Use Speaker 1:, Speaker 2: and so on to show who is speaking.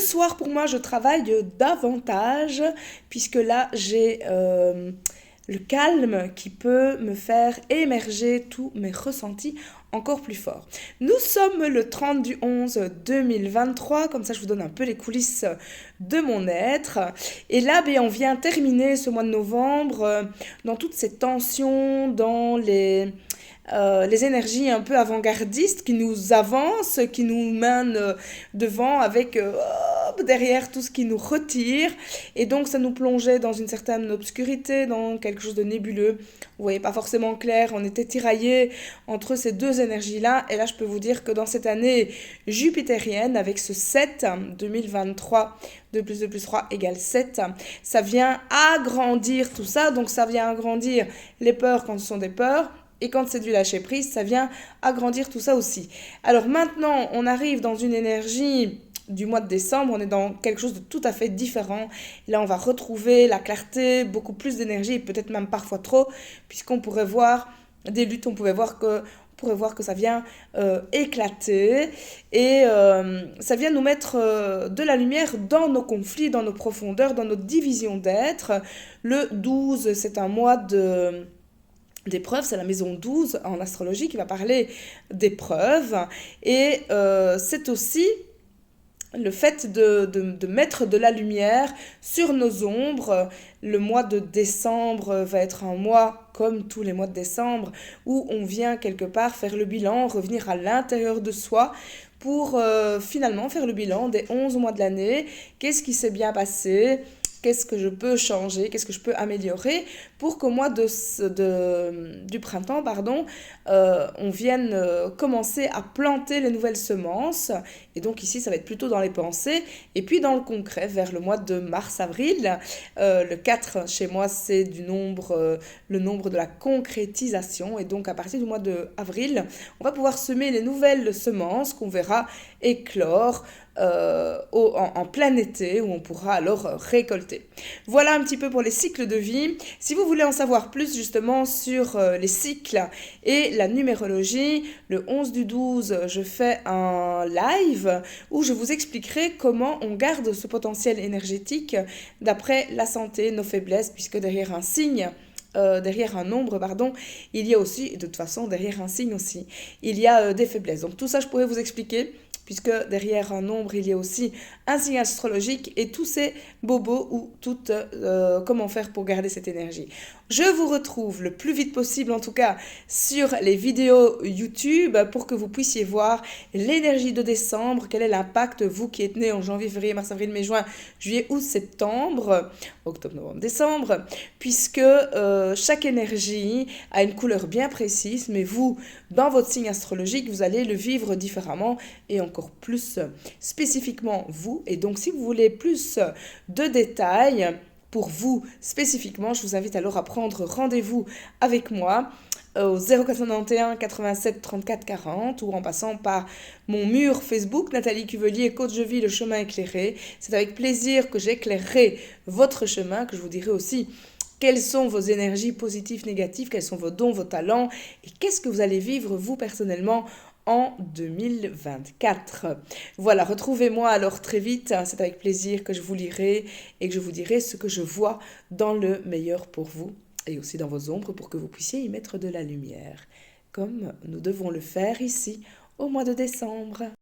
Speaker 1: soir, pour moi, je travaille davantage, puisque là, j'ai le calme qui peut me faire émerger tous mes ressentis encore plus fort. Nous sommes le 30 du 11 2023, comme ça je vous donne un peu les coulisses de mon être. Et là, on vient terminer ce mois de novembre dans toutes ces tensions, dans les énergies un peu avant-gardistes qui nous avancent, qui nous mènent devant avec derrière tout ce qui nous retire. Et donc ça nous plongeait dans une certaine obscurité, dans quelque chose de nébuleux. Vous voyez, pas forcément clair, on était tiraillés entre ces deux énergies-là. Et là, je peux vous dire que dans cette année jupitérienne, avec ce 7, 2023, 2 plus 2 plus 3 égale 7, ça vient agrandir tout ça. Donc ça vient agrandir les peurs quand ce sont des peurs. Et quand c'est du lâcher prise, ça vient agrandir tout ça aussi. Alors maintenant, on arrive dans une énergie du mois de décembre, on est dans quelque chose de tout à fait différent. Là, on va retrouver la clarté, beaucoup plus d'énergie, peut-être même parfois trop, puisqu'on pourrait voir des luttes, on pourrait voir que ça vient éclater et ça vient nous mettre de la lumière dans nos conflits, dans nos profondeurs, dans notre division d'être. Le 12, c'est un mois d'épreuves, c'est la maison 12 en astrologie qui va parler d'épreuves et c'est aussi le fait de mettre de la lumière sur nos ombres. Le mois de décembre va être un mois comme tous les mois de décembre où on vient quelque part faire le bilan, revenir à l'intérieur de soi pour finalement faire le bilan des 11 mois de l'année. Qu'est-ce qui s'est bien passé? Qu'est-ce que je peux changer, qu'est-ce que je peux améliorer pour qu'au mois du printemps, on vienne commencer à planter les nouvelles semences. Et donc ici, ça va être plutôt dans les pensées. Et puis dans le concret, vers le mois de mars-avril, le 4 chez moi, c'est le nombre de la concrétisation. Et donc à partir du mois d'avril, on va pouvoir semer les nouvelles semences qu'on verra éclore en plein été où on pourra alors récolter. Voilà un petit peu pour les cycles de vie. Si vous voulez en savoir plus justement sur les cycles et la numérologie, le 11 du 12, je fais un live où je vous expliquerai comment on garde ce potentiel énergétique d'après la santé, nos faiblesses, puisque derrière un signe, derrière un nombre, il y a aussi, et de toute façon derrière un signe aussi, il y a des faiblesses. Donc tout ça, je pourrais vous expliquer puisque derrière un nombre, il y a aussi un signe astrologique et tous ces bobos ou comment faire pour garder cette énergie. Je vous retrouve le plus vite possible, en tout cas, sur les vidéos YouTube pour que vous puissiez voir l'énergie de décembre, quel est l'impact, vous qui êtes né en janvier, février, mars, avril, mai, juin, juillet, août, septembre, octobre, novembre, décembre, puisque chaque énergie a une couleur bien précise, mais vous, dans votre signe astrologique, vous allez le vivre différemment et encore plus spécifiquement vous. Et donc, si vous voulez plus de détails pour vous spécifiquement, je vous invite alors à prendre rendez-vous avec moi au 0491 87 34 40 ou en passant par mon mur Facebook, Nathalie Cuvelier, coach de vie, le chemin éclairé. C'est avec plaisir que j'éclairerai votre chemin, que je vous dirai aussi quelles sont vos énergies positives, négatives, quels sont vos dons, vos talents et qu'est-ce que vous allez vivre vous personnellement en 2024. Voilà, retrouvez-moi alors très vite, c'est avec plaisir que je vous lirai et que je vous dirai ce que je vois dans le meilleur pour vous et aussi dans vos ombres pour que vous puissiez y mettre de la lumière, comme nous devons le faire ici au mois de décembre.